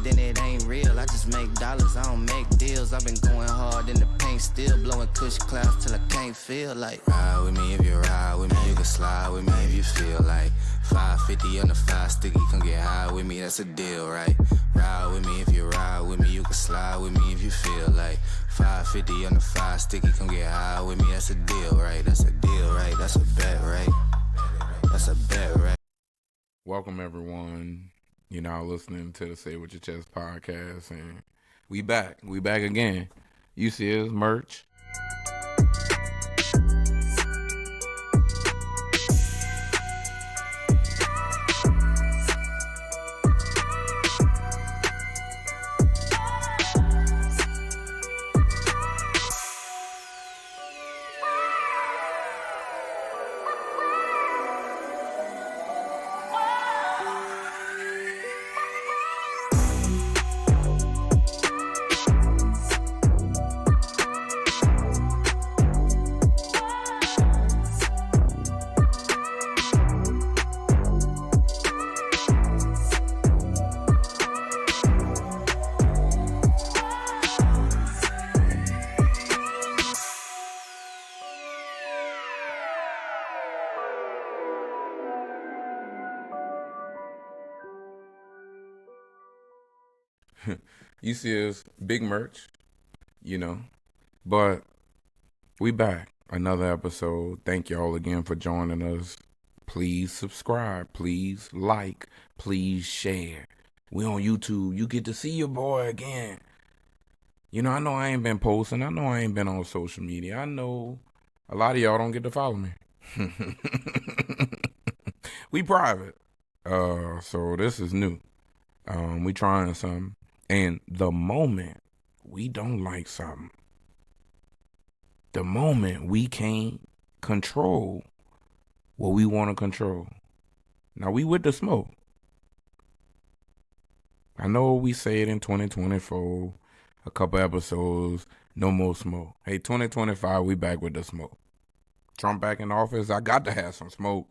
then it ain't real. I just make dollars, I don't make deals. I've been going hard in the paint, still blowing kush clouds till I can't feel like. Ride with me if you ride with me, you can slide with me if you feel like. 550 on the 5 sticky, come get high with me, that's a deal, right? Ride with me if you ride with me, you can slide with me if you feel like. 550 on the 5 sticky, come get high with me, that's a deal, right? That's a deal, right? That's a bet, right? That's a bet, right? Welcome, everyone. You're now listening to the Say With Your Chest podcast, and we back again. You see us, merch. You see us, big merch, but we back. Another episode. Thank y'all again for joining us. Please subscribe. Please like. Please share. We on YouTube. You get to see your boy again. I know I ain't been posting. I know I ain't been on social media. I know a lot of y'all don't get to follow me. We private. So this is new. We trying something. And the moment we don't like something, the moment we can't control what we want to control. Now, we with the smoke. I know we say it in 2024, a couple episodes, no more smoke. Hey, 2025, we back with the smoke. Trump back in office, I got to have some smoke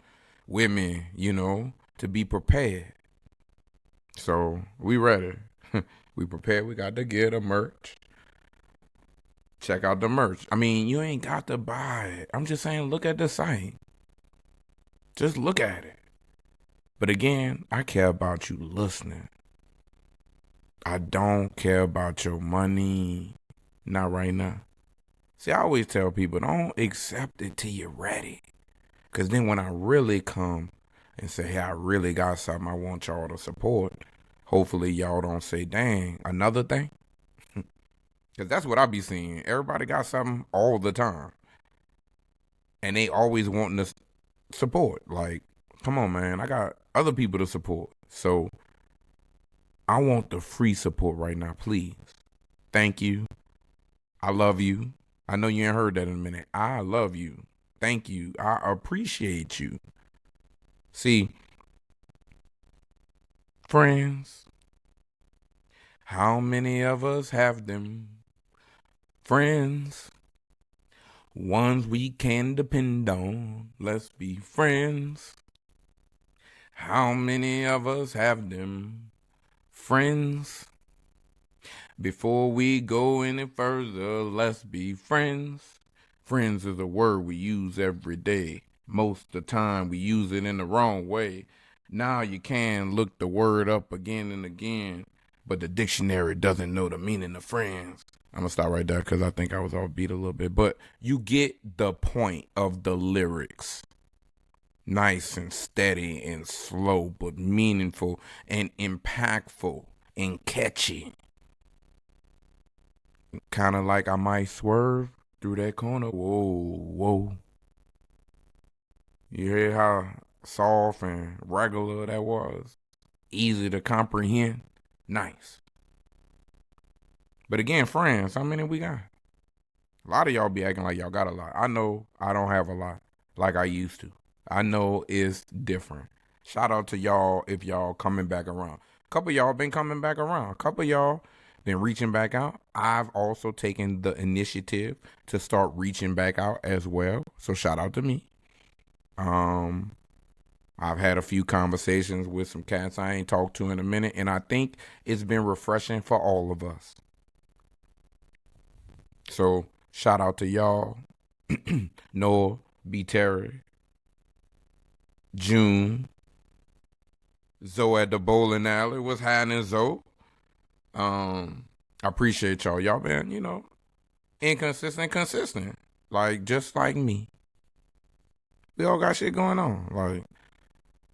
with me, to be prepared. So, we ready. We prepared. We got to get the merch. Check out the merch. I mean, you ain't got to buy it. I'm just saying, look at the site. Just look at it. But again, I care about you listening. I don't care about your money. Not right now. See, I always tell people, don't accept it till you're ready. Because then when I really come and say, hey, I really got something I want y'all to support, hopefully y'all don't say, dang, another thing. Because that's what I be seeing. Everybody got something all the time. And they always wanting to support. Like, come on, man. I got other people to support. So, I want the free support right now, please. Thank you. I love you. I know you ain't heard that in a minute. I love you. Thank you. I appreciate you. See, friends, how many of us have them? Friends, ones we can depend on. Let's be friends. How many of us have them? Friends. Before we go any further, let's be friends. Friends is a word we use every day. Most of the time we use it in the wrong way. Now you can look the word up again and again, but the dictionary doesn't know the meaning of friends. I'm going to stop right there because I think I was off beat a little bit. But you get the point of the lyrics. Nice and steady and slow, but meaningful and impactful and catchy. Kind of like I might swerve through that corner. Whoa. You hear how soft and regular that was? Easy to comprehend. Nice. But again, friends, how many we got? A lot of y'all be acting like y'all got a lot. I know I don't have a lot like I used to. I know it's different. Shout out to y'all if y'all coming back around. A couple of y'all been coming back around. A couple of y'all been reaching back out. I've also taken the initiative to start reaching back out as well. So shout out to me. I've had a few conversations with some cats I ain't talked to in a minute, and I think it's been refreshing for all of us. So shout out to y'all, Noah, B. Terry, June, Zoe at the bowling alley. What's happening, Zoe? I appreciate y'all. Y'all been, consistent. Like, just like me. We all got shit going on. Like,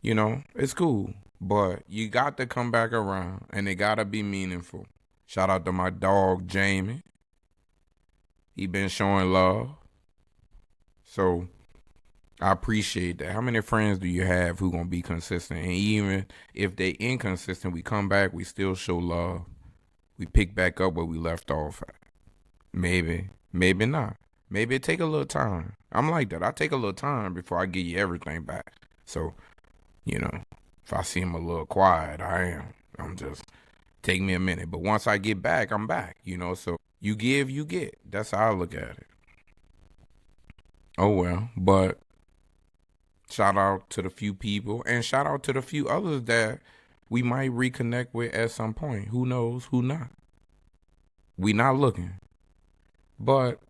it's cool. But you got to come back around, and it got to be meaningful. Shout out to my dog, Jamie. He been showing love. So, I appreciate that. How many friends do you have who gonna be consistent? And even if they inconsistent, we come back, we still show love. We pick back up where we left off at. Maybe not. Maybe it take a little time. I'm like that. I take a little time before I give you everything back. So, if I seem a little quiet, I am. I'm just, take me a minute. But once I get back, I'm back, so you give, you get. That's how I look at it. Oh, well, but shout out to the few people and shout out to the few others that we might reconnect with at some point. Who knows? Who not? We not looking. But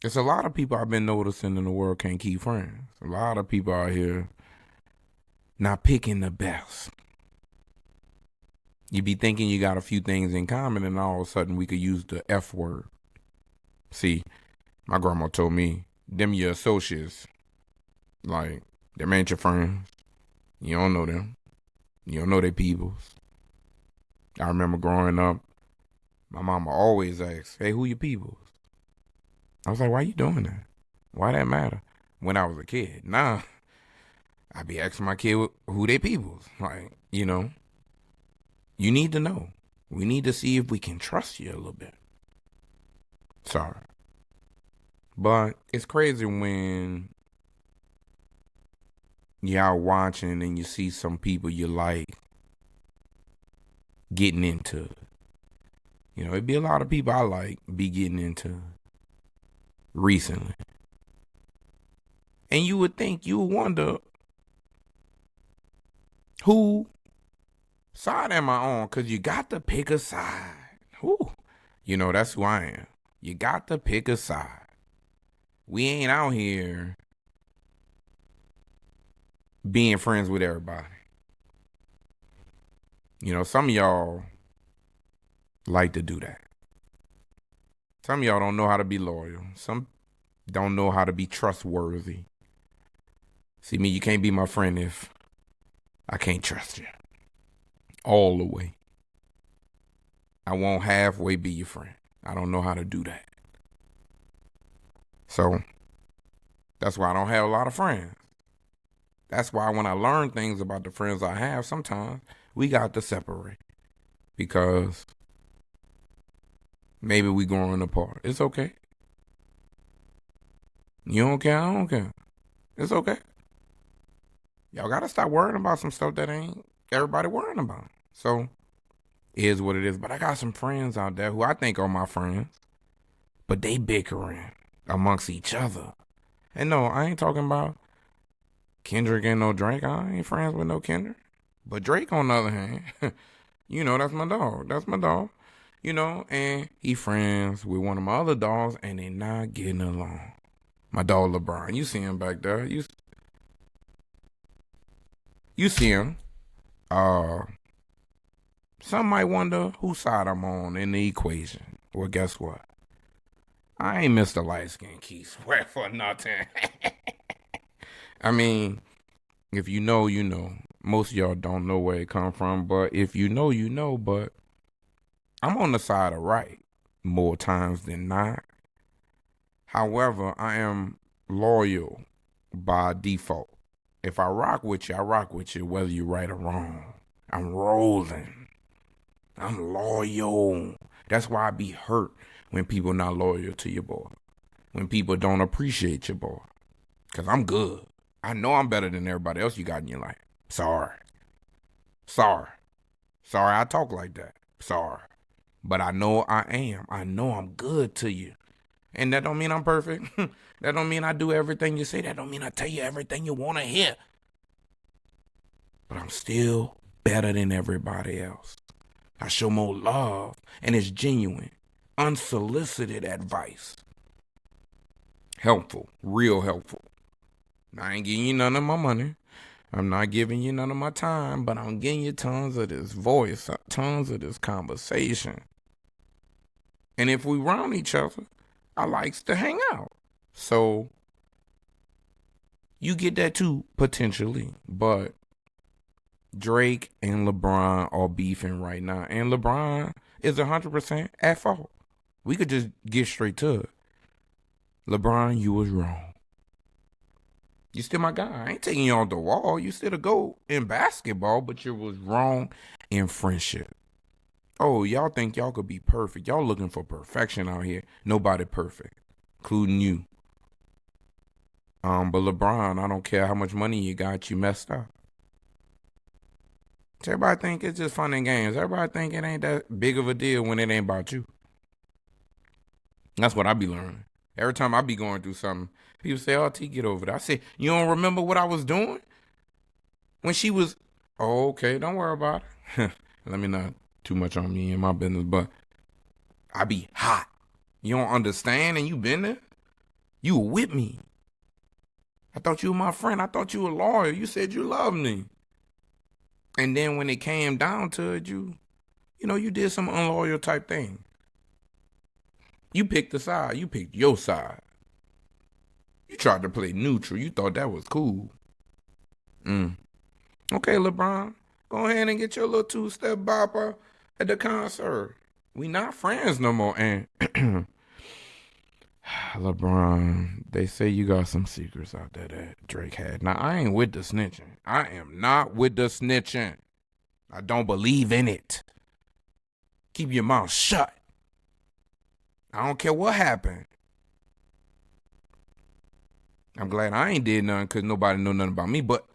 it's a lot of people I've been noticing in the world can't keep friends. A lot of people out here not picking the best. You be thinking you got a few things in common, and all of a sudden we could use the F word. See, my grandma told me, them your associates. Like, them ain't your friends. You don't know them. You don't know their peoples. I remember growing up, my mama always asked, hey, who your peoples? I was like, why you doing that? Why that matter? When I was a kid. Nah, I be asking my kid who they peoples. Like, you need to know. We need to see if we can trust you a little bit. Sorry. But it's crazy when you're out watching and you see some people you like getting into. It'd be a lot of people I like be getting into recently. And you would wonder who side am I on? Because you got to pick a side. Whew. That's who I am. You got to pick a side. We ain't out here being friends with everybody. Some of y'all like to do that. Some of y'all don't know how to be loyal. Some don't know how to be trustworthy. See, me, you can't be my friend if I can't trust you all the way. I won't halfway be your friend. I don't know how to do that. So, that's why I don't have a lot of friends. That's why when I learn things about the friends I have, sometimes we got to separate. Because maybe we growing apart. It's okay. You don't care, I don't care. It's okay. Y'all got to stop worrying about some stuff that ain't everybody worrying about. So, it is what it is. But I got some friends out there who I think are my friends. But they bickering amongst each other. And no, I ain't talking about Kendrick and no Drake. I ain't friends with no Kendrick. But Drake, on the other hand, that's my dog. That's my dog. And he friends with one of my other dogs, and they not getting along. My dog LeBron. You see him back there. You see him. Some might wonder whose side I'm on in the equation. Well, guess what? I ain't Mr. Light Skin Keith Sweat for nothing. I mean, if you know, you know. Most of y'all don't know where it come from, but if you know, you know. But I'm on the side of right more times than not. However, I am loyal by default. If I rock with you, I rock with you, whether you're right or wrong. I'm rolling. I'm loyal. That's why I be hurt when people not loyal to your boy. When people don't appreciate your boy. Because I'm good. I know I'm better than everybody else you got in your life. Sorry I talk like that. Sorry. But I know I am. I know I'm good to you. And that don't mean I'm perfect. That don't mean I do everything you say. That don't mean I tell you everything you want to hear. but I'm still better than everybody else. I show more love, and it's genuine, unsolicited advice. Helpful, real helpful. I ain't giving you none of my money. I'm not giving you none of my time, but I'm giving you tons of this voice, tons of this conversation. And if we round each other, I likes to hang out. So you get that too, potentially. But Drake and LeBron are beefing right now. And LeBron is 100% at fault. We could just get straight to it. LeBron, you was wrong. You still my guy. I ain't taking you off the wall. You still a GOAT in basketball, but you was wrong in friendship. Oh, y'all think y'all could be perfect. Y'all looking for perfection out here. Nobody perfect, including you. But LeBron, I don't care how much money you got, you messed up. Everybody think it's just fun and games. Everybody think it ain't that big of a deal when it ain't about you. That's what I be learning. Every time I be going through something, people say, oh, T, get over it. I say, you don't remember what I was doing? When she was, oh, okay, don't worry about it. Let me not too much on me and my business, but I be hot. You don't understand and you been there? You were with me. I thought you were my friend. I thought you were loyal. You said you loved me. And then when it came down to it, you did some unloyal type thing. You picked a side. You picked your side. You tried to play neutral. You thought that was cool. Okay, LeBron, go ahead and get your little two-step bopper at the concert. We not friends no more. And LeBron, they say you got some secrets out there that Drake had. Now, I ain't with the snitching. I am not with the snitching. I don't believe in it. Keep your mouth shut. I don't care what happened. I'm glad I ain't did nothing because nobody know nothing about me. But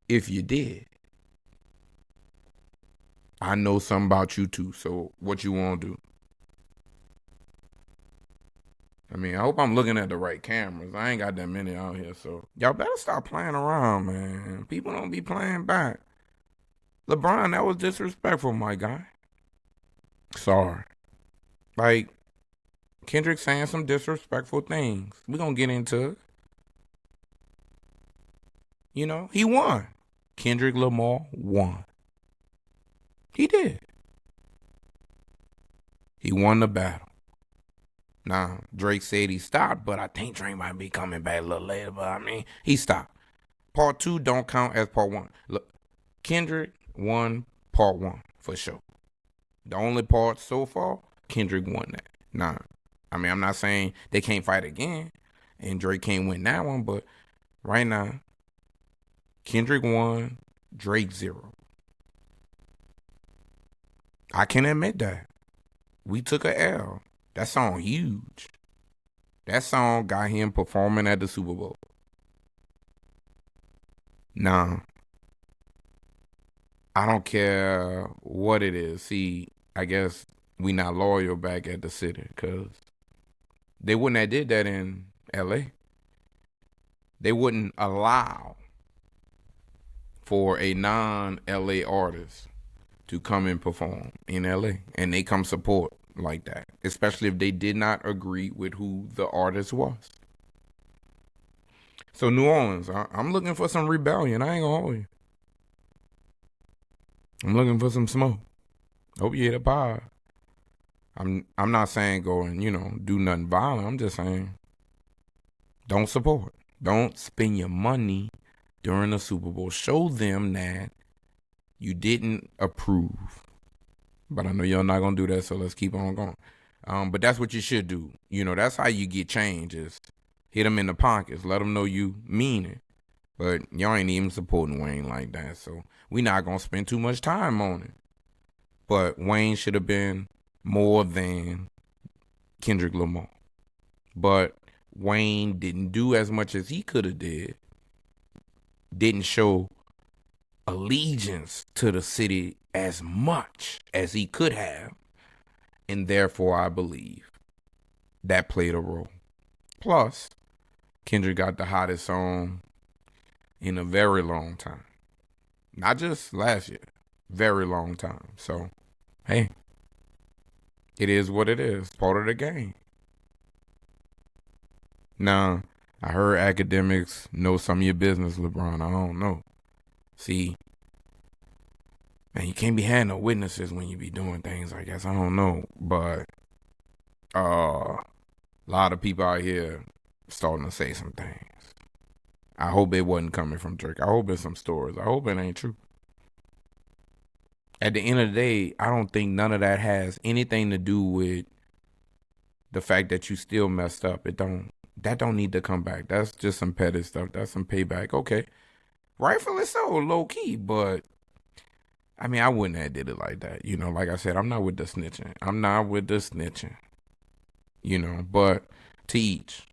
if you did, I know something about you too. So what you want to do? I mean, I hope I'm looking at the right cameras. I ain't got that many out here. So y'all better stop playing around, man. People don't be playing back. LeBron, that was disrespectful, my guy. Sorry. Like, Kendrick saying some disrespectful things. We're going to get into it. You know, he won. Kendrick Lamar won. He did. He won the battle. Now, Drake said he stopped, but I think Drake might be coming back a little later. But I mean, he stopped. Part 2 don't count as part 1. Look, Kendrick won part 1 for sure. The only part so far, Kendrick won that. Nah, I mean, I'm not saying they can't fight again and Drake can't win that one, but right now, Kendrick won, Drake 0. I can admit that. We took a L. That song huge. That song got him performing at the Super Bowl. Nah, I don't care what it is. See, I guess we not loyal back at the city because they wouldn't have did that in L.A. They wouldn't allow for a non-L.A. artist to come and perform in L.A. and they come support like that, especially if they did not agree with who the artist was. So New Orleans, I'm looking for some rebellion. I ain't gonna hold you. I'm looking for some smoke. Hope you hit a pod. I'm not saying go and do nothing violent. I'm just saying don't support. Don't spend your money during the Super Bowl. Show them that you didn't approve. But I know y'all not gonna do that, so let's keep on going. But that's what you should do. That's how you get change is hit them in the pockets. Let them know you mean it. But y'all ain't even supporting Wayne like that, so we not gonna spend too much time on it. But Wayne should have been more than Kendrick Lamar. But Wayne didn't do as much as he could have did. Didn't show allegiance to the city as much as he could have. And therefore, I believe that played a role. Plus, Kendrick got the hottest song in a very long time. Not just last year. Very long time. So, hey, it is what it is. Part of the game. Now, I heard academics know some of your business, LeBron. I don't know. See, man, you can't be having no witnesses when you be doing things, I guess. I don't know. But a lot of people out here starting to say some things. I hope it wasn't coming from Drake. I hope it's some stories. I hope it ain't true. At the end of the day, I don't think none of that has anything to do with the fact that you still messed up. That don't need to come back. That's just some petty stuff. That's some payback. Okay. Rightfully so, low key, but I mean I wouldn't have did it like that. Like I said, I'm not with the snitching. But to each.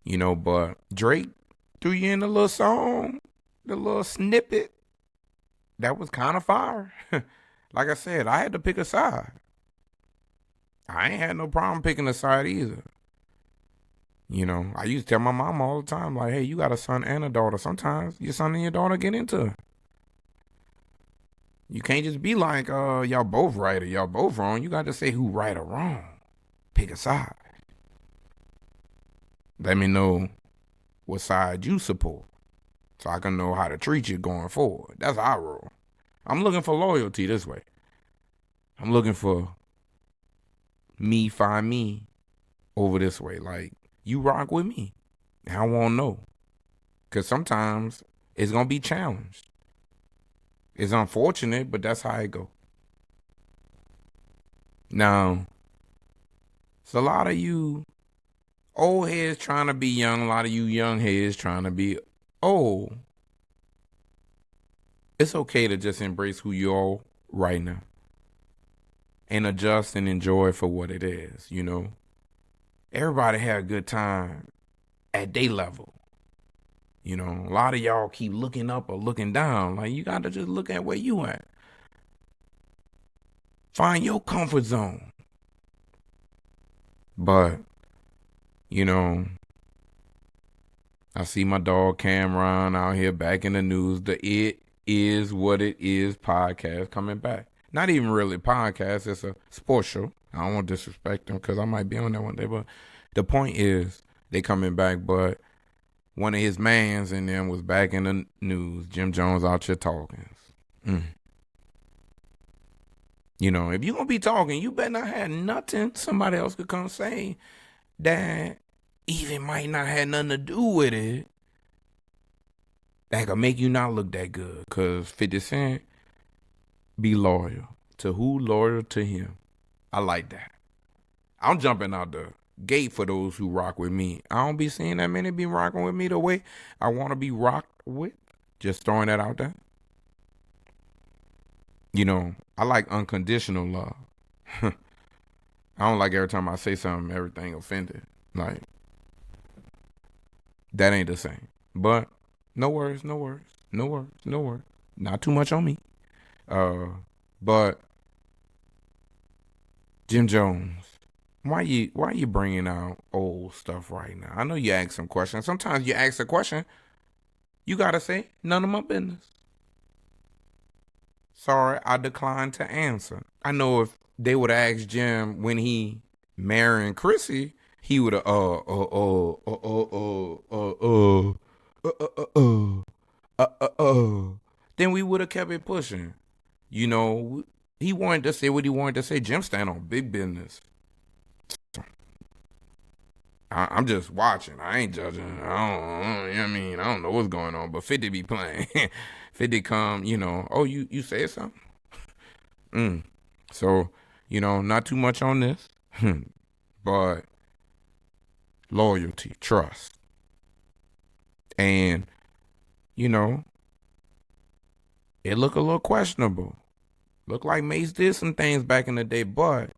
But Drake threw you in the little song, the little snippet. That was kind of fire. Like I said, I had to pick a side. I ain't had no problem picking a side either. I used to tell my mom all the time, like, hey, you got a son and a daughter. Sometimes your son and your daughter get into it. You can't just be like, y'all both right or y'all both wrong. You got to say who right or wrong. Pick a side. Let me know what side you support so I can know how to treat you going forward. That's our rule. I'm looking for loyalty this way. I'm looking for me find me over this way. Like, you rock with me. And I want to know. Because sometimes it's going to be challenged. It's unfortunate, but that's how it go. Now, it's a lot of you old heads trying to be young. A lot of you young heads trying to be old. It's okay to just embrace who you are right now. And adjust and enjoy for what it is, Everybody had a good time at their level. A lot of y'all keep looking up or looking down. Like, you got to just look at where you at. Find your comfort zone. But, I see my dog Cameron out here back in the news. The It Is What It Is podcast coming back. Not even really podcast. It's a sports show. I don't want to disrespect them because I might be on there one day. But the point is, they coming back. But one of his mans and them was back in the news. Jim Jones out here talking. If you going to be talking, you better not have nothing somebody else could come say that even might not have nothing to do with it that could make you not look that good. Because 50 Cent be loyal. To who? Loyal to him. I like that. I'm jumping out the gate for those who rock with me. I don't be seeing that many be rocking with me the way I want to be rocked with. Just throwing that out there. I like unconditional love. I don't like every time I say something, everything offended. Like, that ain't the same. But no worries. Not too much on me. But Jim Jones, why you bringing out old stuff right now? I know you ask some questions. Sometimes you ask a question, you gotta say none of my business. Sorry, I declined to answer. I know if they would have asked Jim when he marrying Chrissy, he would have then we would have kept it pushing. He wanted to say what he wanted to say. Jim stand on big business. I'm just watching. I ain't judging. I don't know what's going on, but 50 be playing. 50 come, oh, you said something? So, not too much on this, but loyalty, trust. And, it look a little questionable. Look like Mace did some things back in the day, but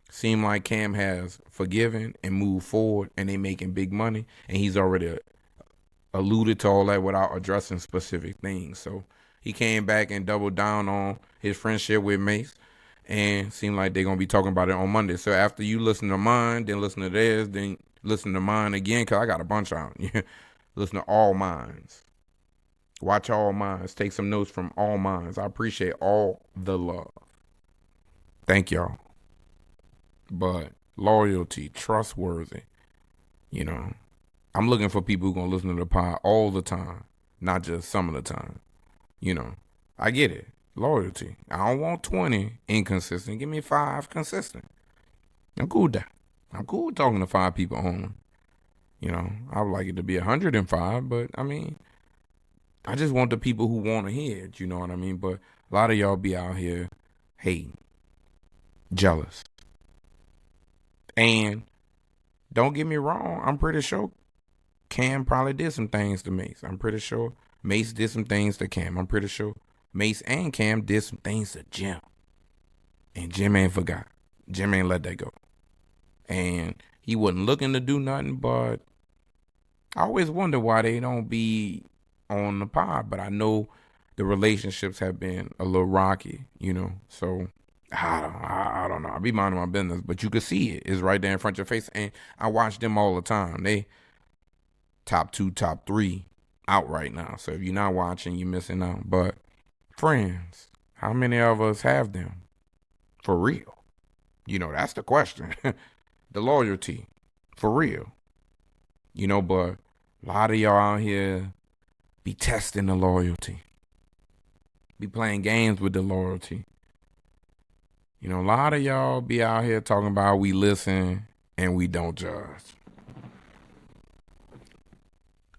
seem like Cam has forgiven and moved forward, and they making big money, and he's already alluded to all that without addressing specific things. So he came back and doubled down on his friendship with Mace, and seemed like they're going to be talking about it on Monday. So after you listen to mine, then listen to theirs, then listen to mine again, because I got a bunch out. Listen to all mines. Watch All Minds. Take some notes from All Minds. I appreciate all the love. Thank y'all. But loyalty, trustworthy. You know, I'm looking for people who going to listen to the pod all the time, not just some of the time. You know, I get it. Loyalty. I don't want 20 inconsistent. Give me 5 consistent. I'm cool with that. I'm cool with talking to 5 people only. You know, I would like it to be 105, but I mean, I just want the people who want to hear it. You know what I mean? But a lot of y'all be out here hating, jealous. And don't get me wrong, I'm pretty sure Cam probably did some things to Mace. I'm pretty sure Mace did some things to Cam. I'm pretty sure Mace and Cam did some things to Jim. And Jim ain't forgot. Jim ain't let that go. And he wasn't looking to do nothing, but I always wonder why they don't be on the pod. But I know the relationships have been a little rocky, you know. So I don't know. I be minding my business, but you can see it. It's right there in front of your face. And I watch them all the time. They top 2, top 3 out right now. So if you're not watching, you're missing out. But friends, how many of us have them? For real? You know, that's the question. The loyalty. For real. You know, but a lot of y'all out here be testing the loyalty. Be playing games with the loyalty. You know, a lot of y'all be out here talking about we listen and we don't judge.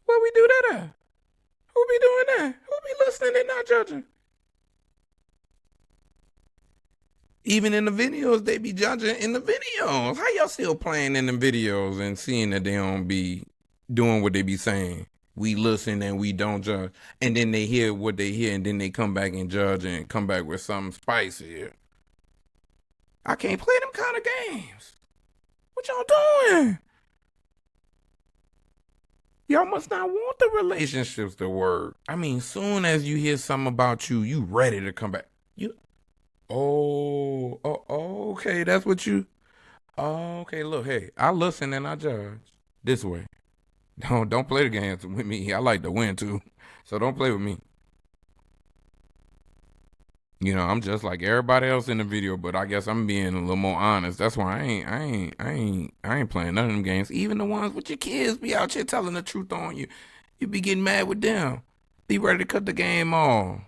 Where we do that at? Who be doing that? Who be listening and not judging? Even in the videos, they be judging in the videos. How y'all still playing in the videos and seeing that they don't be doing what they be saying? We listen and we don't judge. And then they hear what they hear and then they come back and judge and come back with something spicier. I can't play them kind of games. What y'all doing? Y'all must not want the relationships to work. I mean, soon as you hear something about you, you ready to come back. Okay, that's what you. Oh, okay, look, hey, I listen and I judge this way. Don't play the games with me. I like to win too, so don't play with me. You know, I'm just like everybody else in the video, but I guess I'm being a little more honest. That's why I ain't playing none of them games. Even the ones with your kids be out here telling the truth on you. You be getting mad with them. Be ready to cut the game off.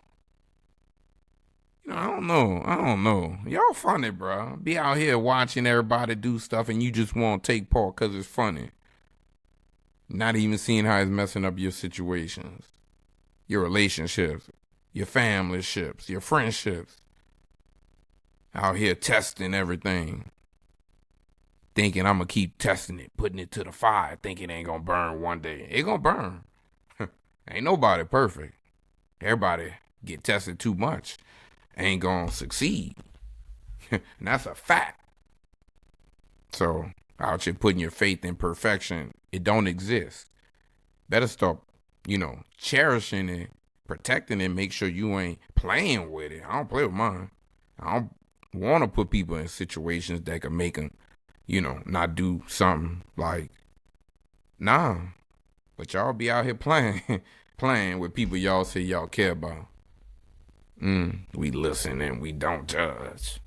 You know, I don't know. Y'all funny, bro. Be out here watching everybody do stuff and you just won't take part because it's funny. Not even seeing how it's messing up your situations, your relationships, your family ships, your friendships. Out here testing everything. Thinking I'm going to keep testing it, putting it to the fire, thinking it ain't going to burn one day. It going to burn. Ain't nobody perfect. Everybody get tested too much. Ain't going to succeed. And that's a fact. So, out here putting your faith in perfection, it don't exist. Better start, cherishing it, protecting it, make sure you ain't playing with it. I don't play with mine. I don't want to put people in situations that could make them, not do something like, nah. But y'all be out here playing with people y'all say y'all care about. We listen and we don't judge.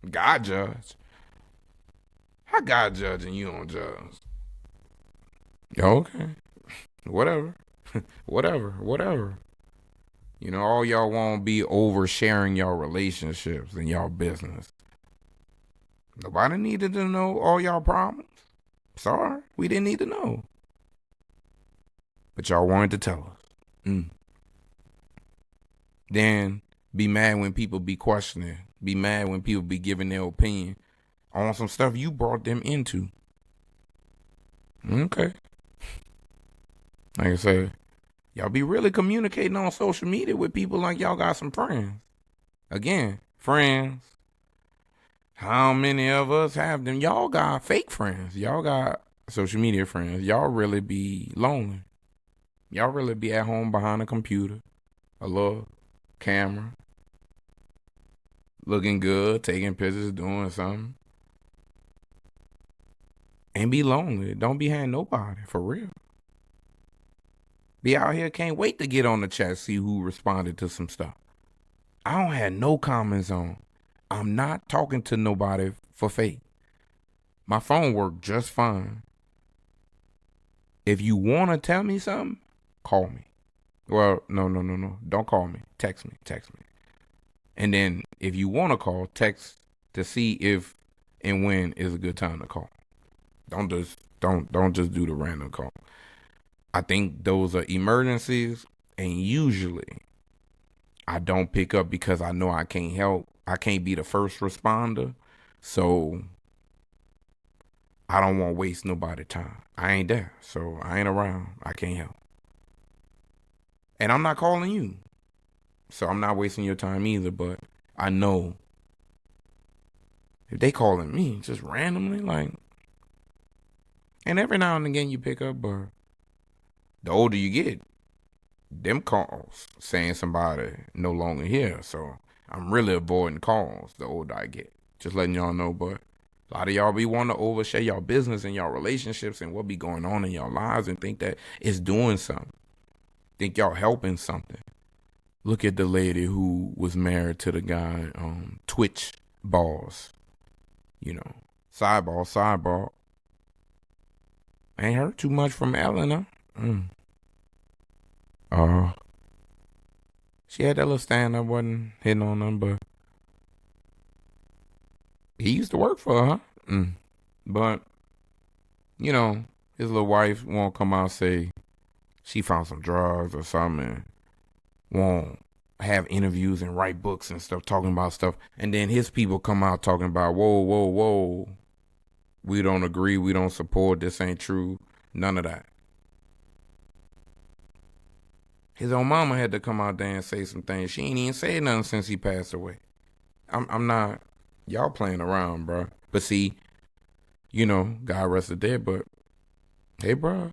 God judge. How God judge and you don't judge? Okay. Whatever. Whatever. All y'all want to be oversharing y'all relationships and y'all business. Nobody needed to know all y'all problems. Sorry, we didn't need to know. But y'all wanted to tell us. Then be mad when people be questioning. Be mad when people be giving their opinion on some stuff you brought them into. Okay. Like I said, y'all be really communicating on social media with people like y'all got some friends. Again, friends. How many of us have them? Y'all got fake friends. Y'all got social media friends. Y'all really be lonely. Y'all really be at home behind a computer, a little camera, looking good, taking pictures, doing something. And be lonely. Don't be having nobody, for real. Be out here, can't wait to get on the chat, see who responded to some stuff. I don't have no comments on. I'm not talking to nobody for fake. My phone worked just fine. If you want to tell me something, call me. Well, no. Don't call me. Text me. And then if you want to call, text to see if and when is a good time to call. Don't just do the random call. I think those are emergencies, and usually I don't pick up because I know I can't help. I can't be the first responder, so I don't want to waste nobody's time. I ain't there, so I ain't around. I can't help. And I'm not calling you, so I'm not wasting your time either, but I know if they calling me just randomly, like, and every now and again you pick up, but the older you get, them calls saying somebody no longer here, so I'm really avoiding calls the older I get. Just letting y'all know, but a lot of y'all be wanting to overshare y'all business and y'all relationships and what be going on in y'all lives and think that it's doing something. Think y'all helping something. Look at the lady who was married to the guy, Twitch Balls. You know, sidebar. Ain't heard too much from Ellen, huh? She had that little stand-up, wasn't hitting on them, but he used to work for her, huh? But, you know, his little wife won't come out and say she found some drugs or something, and won't have interviews and write books and stuff talking about stuff. And then his people come out talking about, whoa. We don't agree. We don't support. This ain't true. None of that. His own mama had to come out there and say some things. She ain't even said nothing since he passed away. I'm not, y'all playing around, bro. But see, you know, God rest the dead, but hey, bro,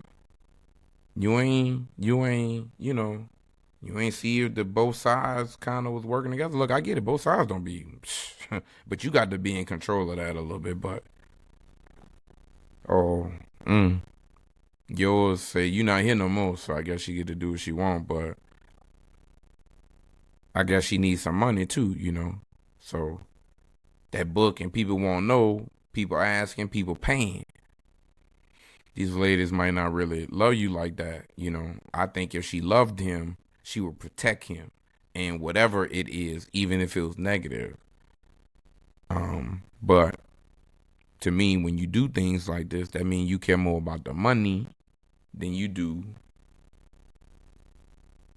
you ain't, you know, you ain't see if the both sides kind of was working together. Look, I get it. Both sides don't be, but you got to be in control of that a little bit. But, yours say you not here no more, so I guess she get to do what she want. But I guess she needs some money too, you know. So that book and people won't know. People asking, people paying. These ladies might not really love you like that, you know. I think if she loved him, she would protect him, and whatever it is, even if it was negative. But to me, when you do things like this, that means you care more about the money than you do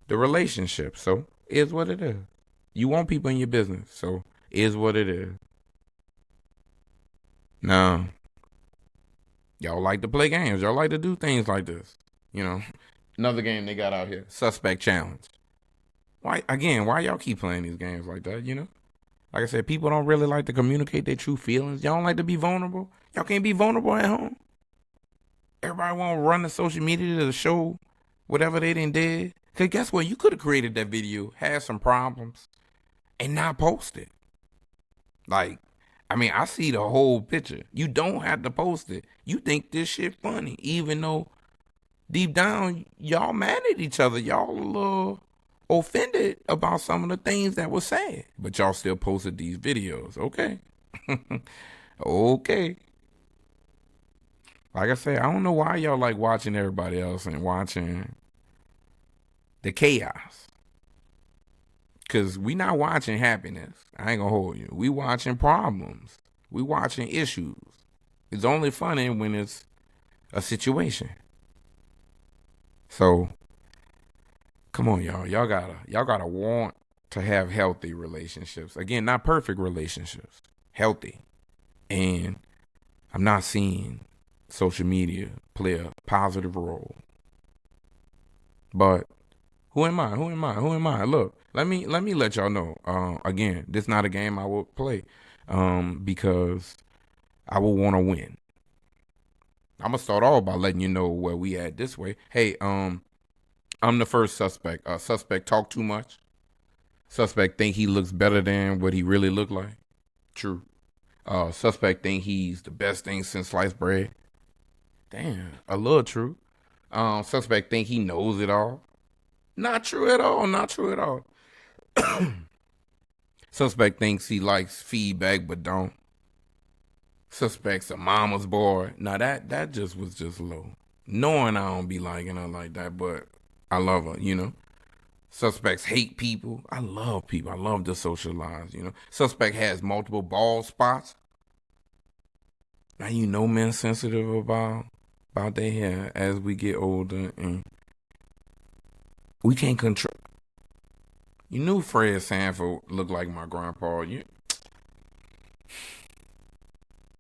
the relationship. So is what it is. You want people in your business, so is what it is. Now, y'all like to play games. Y'all like to do things like this. You know, another game they got out here, Suspect Challenge. Why y'all keep playing these games like that, you know? Like I said, people don't really like to communicate their true feelings. Y'all don't like to be vulnerable. Y'all can't be vulnerable at home. Everybody want to run the social media to show whatever they did. Because guess what? You could have created that video, had some problems, and not post it. Like, I mean, I see the whole picture. You don't have to post it. You think this shit funny, even though deep down, y'all mad at each other. Y'all a little offended about some of the things that were said. But y'all still posted these videos. Okay. Okay. Like I said, I don't know why y'all like watching everybody else and watching the chaos. Because we not watching happiness. I ain't gonna hold you. We watching problems. We watching issues. It's only funny when it's a situation. So, come on, y'all. Y'all gotta want to have healthy relationships. Again, not perfect relationships. Healthy. And I'm not seeing social media play a positive role. But who am I? Look, let me let y'all know. Again, this is not a game I will play because I will want to win. I'm gonna start off by letting you know where we at this way. Hey, I'm the first suspect. Suspect talk too much. Suspect think he looks better than what he really look like. True. Suspect think he's the best thing since sliced bread. Damn, a little true. Suspect think he knows it all. Not true at all. Not true at all. Suspect thinks he likes feedback, but don't. Suspect's a mama's boy. Now that just was just low. Knowing I don't be liking her like that, but I love her, you know. Suspects hate people. I love people. I love to socialize, you know. Suspect has multiple bald spots. Now you know men sensitive about their hair as we get older, and we can't control. You knew Fred Sanford looked like my grandpa.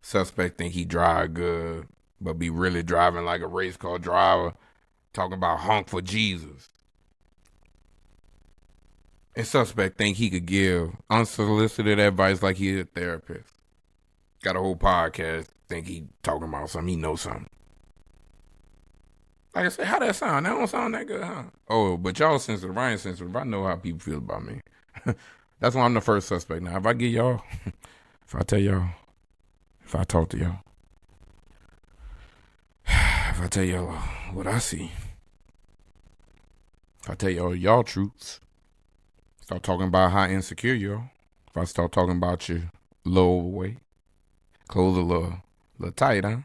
Suspect think he drive good, but be really driving like a race car driver, talking about honk for Jesus. And suspect think he could give unsolicited advice like he a therapist. Got a whole podcast, think he talking about something, he knows something. Like I said, how that sound? That don't sound that good, huh? Oh, but y'all sensitive, I ain't sensitive. I know how people feel about me. That's why I'm the first suspect now. If I get y'all, if I tell y'all, if I talk to y'all, if I tell y'all what I see, if I tell y'all truths, start talking about how insecure you are. If I start talking about you low overweight, clothes a little tight, huh?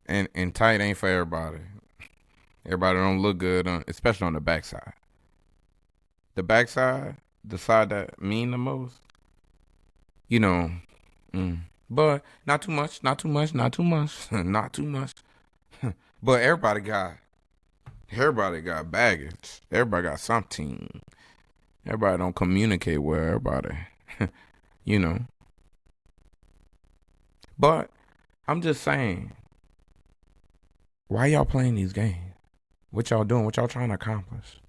and tight ain't for everybody. Everybody don't look good, especially on the backside. The backside, the side that mean the most, you know. But not too much, not too much, not too much, not too much. But everybody got baggage. Everybody got something. Everybody don't communicate with everybody, you know. But I'm just saying, why y'all playing these games? What y'all doing? What y'all trying to accomplish?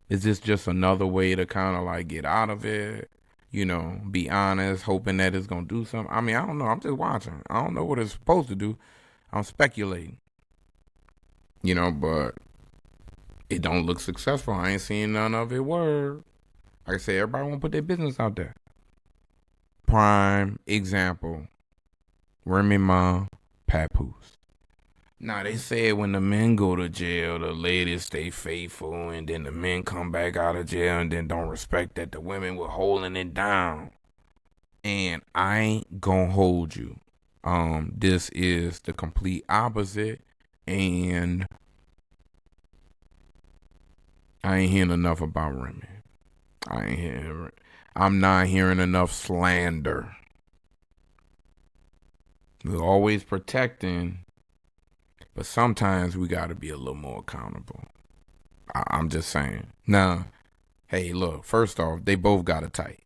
Is this just another way to kind of like get out of it? You know, be honest, hoping that it's gonna do something. I mean, I don't know. I'm just watching. I don't know what it's supposed to do. I'm speculating. You know, but it don't look successful. I ain't seeing none of it work. Like I say, everybody want to put their business out there. Prime example, Remy Ma, Papoose. Now they said when the men go to jail, the ladies stay faithful, and then the men come back out of jail and then don't respect that the women were holding it down. And I ain't gonna hold you. This is the complete opposite, and I ain't hearing enough about Remy. I'm not hearing enough slander. We're always protecting, but sometimes we got to be a little more accountable. I'm just saying. Now, hey, look, first off, they both got it tight.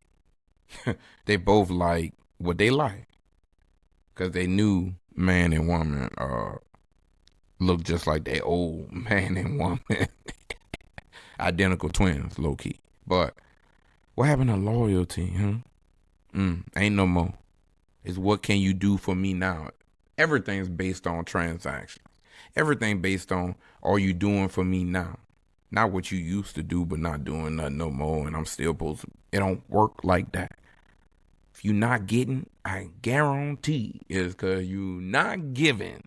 They both like what they like. Because they knew man and woman look just like they old man and woman. Identical twins, low key. But what happened to loyalty, huh? Ain't no more. It's what can you do for me now? Everything's based on transactions. Everything based on are you doing for me now? Not what you used to do, but not doing nothing no more. And I'm still supposed to. It don't work like that. If you're not getting, I guarantee is because you not giving.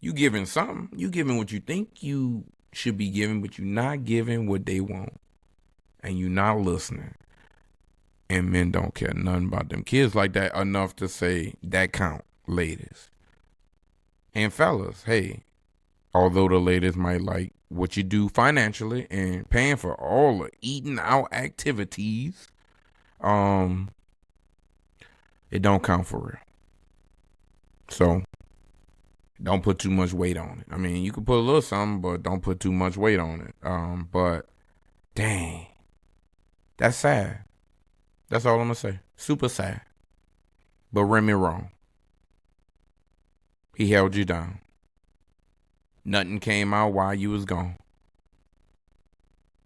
You giving something. You giving what you think you should be giving, but you not giving what they want. And you not listening. And men don't care nothing about them kids like that enough to say that count, ladies. And fellas, hey, although the ladies might like what you do financially and paying for all the eating out activities, it don't count for real. So don't put too much weight on it. I mean, you can put a little something, but don't put too much weight on it. But dang, that's sad. That's all I'm gonna say. Super sad. But Remy wrong. He held you down. Nothing came out while you was gone.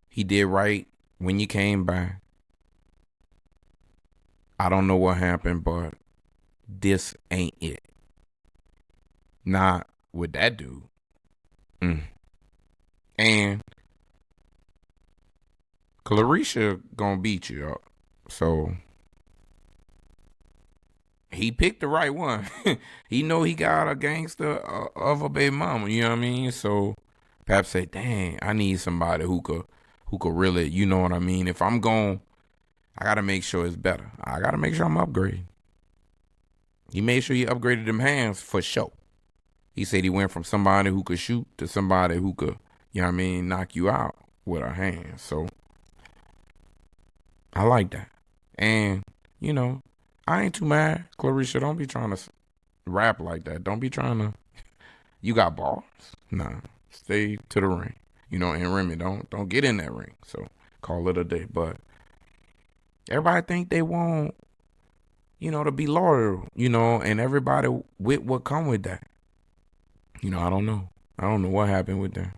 He did right when you came back. I don't know what happened, but this ain't it. Not with that dude. And Clarisha gonna beat you up. So he picked the right one. He know he got a gangster of a baby mama. You know what I mean? So Pap said, "Dang, I need somebody who could really, you know what I mean? If I'm going, I gotta make sure it's better. I gotta make sure I'm upgrading." He made sure he upgraded them hands for sure. He said he went from somebody who could shoot to somebody who could, you know what I mean, knock you out with her hands. So I like that. And, you know, I ain't too mad. Clarissa, don't be trying to rap like that. Don't be trying to, you got bars. Nah, stay to the ring. You know, and Remy, don't get in that ring. So call it a day. But everybody think they want, you know, to be loyal, you know, and everybody with what come with that. You know, I don't know. I don't know what happened with them.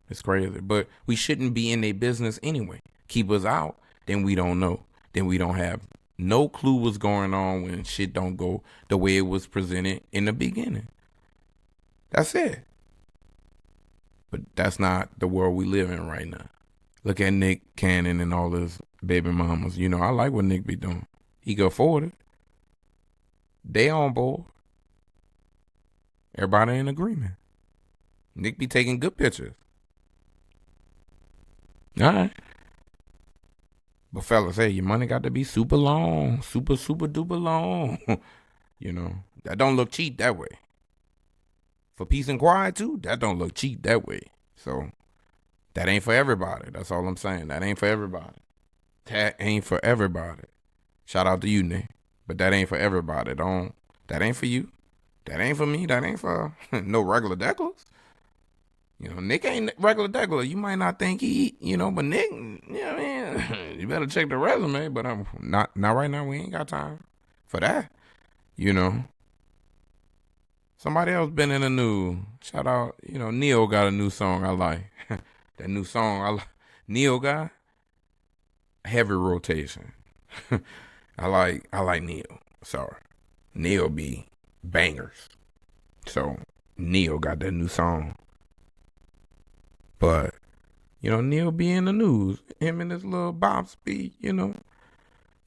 It's crazy. But we shouldn't be in their business anyway. Keep us out, then we don't know. Then we don't have no clue what's going on when shit don't go the way it was presented in the beginning. That's it. But that's not the world we live in right now. Look at Nick Cannon and all his baby mamas. You know, I like what Nick be doing. He can afford it. They on board. Everybody in agreement. Nick be taking good pictures. All right. But fellas, hey, your money got to be super long. Super duper long. You know, that don't look cheap that way. For peace and quiet too, that don't look cheap that way. So that ain't for everybody. That's all I'm saying. That ain't for everybody. That ain't for everybody. Shout out to you, Nick. But that ain't for everybody. That ain't for you. That ain't for me. That ain't for no regular decklers. You know, Nick ain't regular deckler. You might not think he, you know, but Nick, you know what I mean? You better check the resume, but I'm not right now. We ain't got time for that. You know. Somebody else been in the news. Shout out, you know, Neo got a new song I like. That new song I like. Neo got heavy rotation. I like Neo. Sorry. Neo be bangers. So Neo got that new song. But, you know, Neo be in the news. Him and his little bop speed, you know.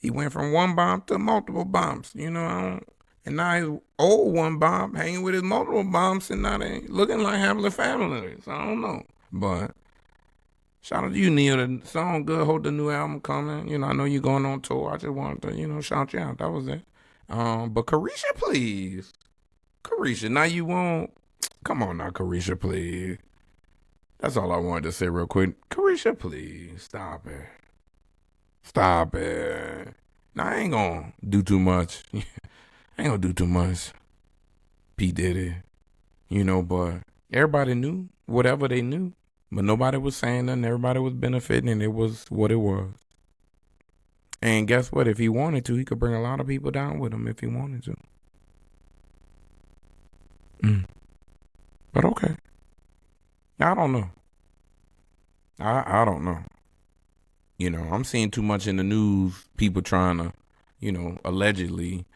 He went from one bomb to multiple bombs, you know. And now his old one bomb hanging with his multiple bombs and now they looking like having a family. So I don't know. But shout out to you, Neo. The song good. Hope the new album coming. You know, I know you're going on tour. I just wanted to, you know, shout you out. That was it. But Carisha, please. Carisha, now you won't. Come on now, Carisha, please. That's all I wanted to say real quick. Carisha, please. Stop it. Stop it. Now, I ain't gonna do too much. P. Diddy. You know, but everybody knew whatever they knew. But nobody was saying nothing. Everybody was benefiting and it was what it was. And guess what? If he wanted to, he could bring a lot of people down with him if he wanted to. But okay. I don't know. I don't know. You know, I'm seeing too much in the news, people trying to, you know, allegedly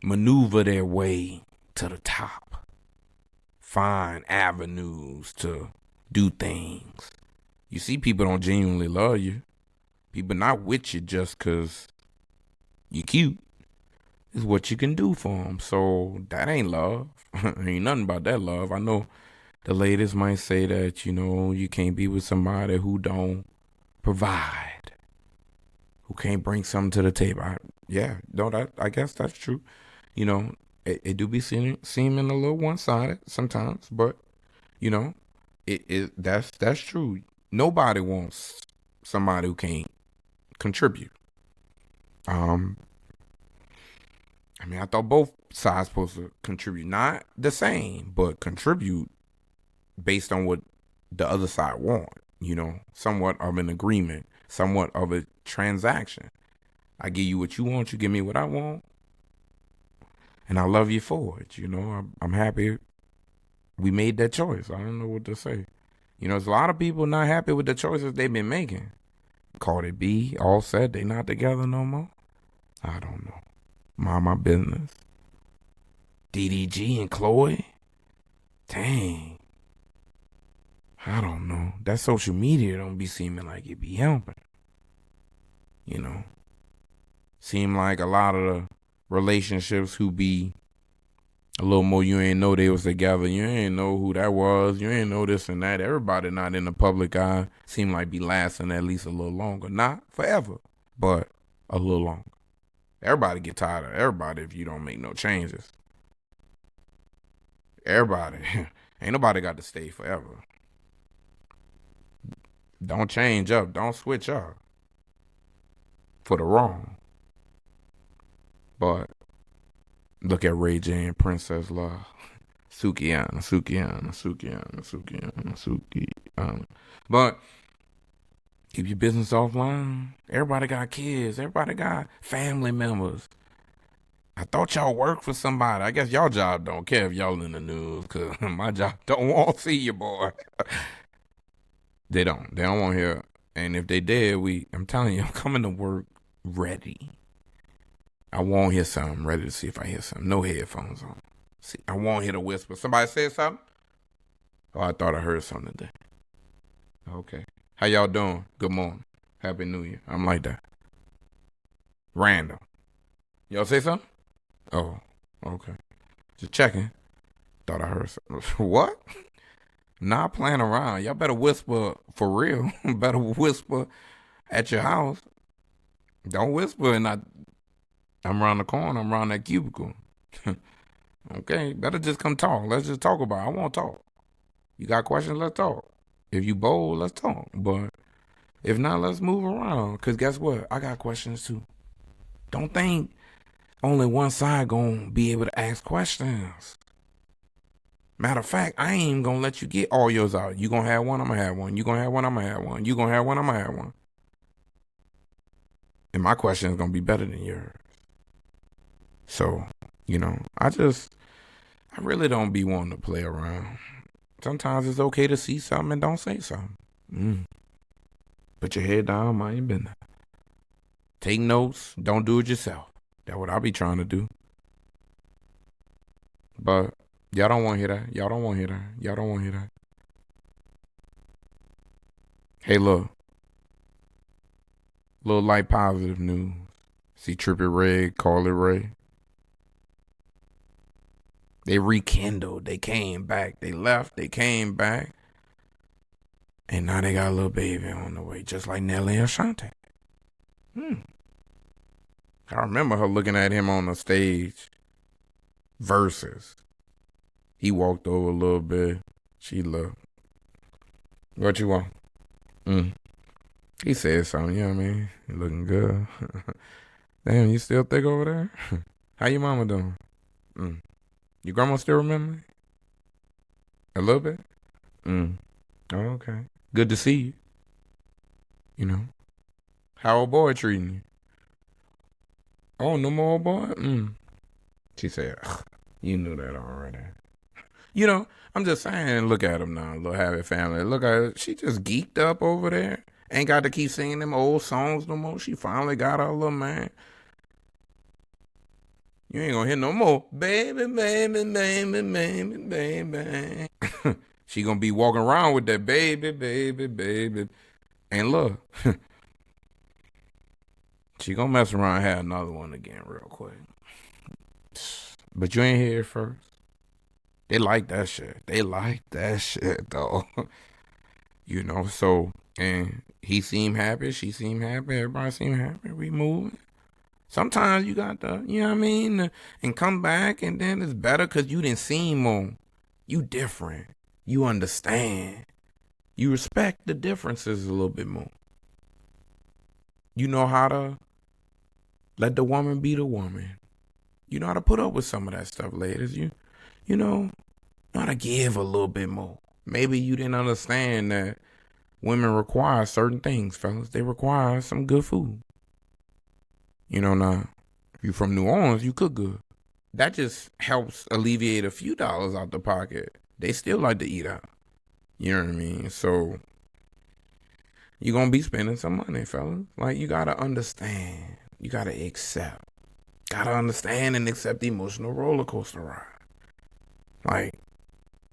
maneuver their way to the top. Find avenues to do things. You see people don't genuinely love you. People not with you just because you cute. Is what you can do for them. So that ain't love. Ain't nothing about that love. I know the ladies might say that, you know, you can't be with somebody who don't provide, who can't bring something to the table. I guess that's true. You know, it do be seeming a little one-sided sometimes, but you know, that's true. Nobody wants somebody who can't contribute. I mean, I thought both sides supposed to contribute, not the same, but contribute based on what the other side want. You know, somewhat of an agreement, somewhat of a transaction. I give you what you want, you give me what I want, and I love you for it. You know, I'm happy we made that choice. I don't know what to say. You know, there's a lot of people not happy with the choices they've been making. Cardi B, all said they not together no more. I don't know. Mind my business. DDG and Chloe? Dang. I don't know. That social media don't be seeming like it be helping. You know. Seem like a lot of the relationships who be a little more, you ain't know they was together. You ain't know who that was. You ain't know this and that. Everybody not in the public eye seem like be lasting at least a little longer. Not forever, but a little longer. Everybody get tired of everybody if you don't make no changes. Everybody. Ain't nobody got to stay forever. Don't change up. Don't switch up for the wrong. But look at Ray J and Princess Love. Sukihana, Sukihana, Sukihana, Sukihana, Sukihana. But keep your business offline. Everybody got kids. Everybody got family members. I thought y'all work for somebody. I guess y'all job don't care if y'all in the news, because my job don't want to see you, boy. They don't. They don't want to hear. And if they did, I'm telling you, I'm coming to work ready. I won't hear something. Ready to see if I hear something. No headphones on. See, I won't hear the whisper. Somebody said something? Oh, I thought I heard something today. Okay. How y'all doing? Good morning. Happy New Year. I'm like that. Random. Y'all say something? Oh, okay. Just checking. Thought I heard something. What? Not playing around. Y'all better whisper for real. Better whisper at your house. Don't whisper and I'm around the corner. I'm around that cubicle. Okay, better just come talk. Let's just talk about it. I want to talk. You got questions? Let's talk. If you bold, let's talk. But if not, let's move around. Because guess what? I got questions too. Don't think only one side gonna be able to ask questions. Matter of fact, I ain't even gonna let you get all yours out. You gonna have one, I'm gonna have one. You gonna have one, I'm gonna have one. You gonna have one, I'm gonna have one. And my question is gonna be better than yours. So, I really don't be wanting to play around. Sometimes it's okay to see something and don't say something. Put your head down, mind your business. Take notes. Don't do it yourself. That's what I be trying to do. But y'all don't want to hear that. Y'all don't want to hear that. Y'all don't want to hear that. Hey, look. Little light positive news. See Trippie Redd, Carly Rae. They rekindled. They came back. They left. They came back. And now they got a little baby on the way, just like Nelly and Ashanti. I remember her looking at him on the stage. Versus. He walked over a little bit. She looked. What you want? He said something, you know what I mean? You looking good. Damn, you still thick over there? How your mama doing? Your grandma still remember me? A little bit? Oh, okay. Good to see you. You know. How old boy treating you? Oh, no more old boy? She said, you knew that already. You know, I'm just saying, look at him now, little happy family. Look at her. She just geeked up over there. Ain't got to keep singing them old songs no more. She finally got her little man. You ain't gonna hear no more. Baby, baby, baby, baby, baby. She gonna be walking around with that baby, baby, baby. And look, she gonna mess around and have another one again real quick. But you ain't here first. They like that shit. They like that shit, though. So, and he seemed happy. She seemed happy. Everybody seemed happy. We moving. Sometimes you got to, you know what I mean? And come back, and then it's better because you didn't seem more. You different. You understand. You respect the differences a little bit more. You know how to let the woman be the woman. You know how to put up with some of that stuff, ladies. You know how to give a little bit more. Maybe you didn't understand that women require certain things, fellas. They require some good food. Now, if you from New Orleans, you cook good. That just helps alleviate a few dollars out the pocket. They still like to eat out. You know what I mean? So, you're going to be spending some money, fellas. Like, you got to understand. You got to accept. Got to understand and accept the emotional roller coaster ride. Like,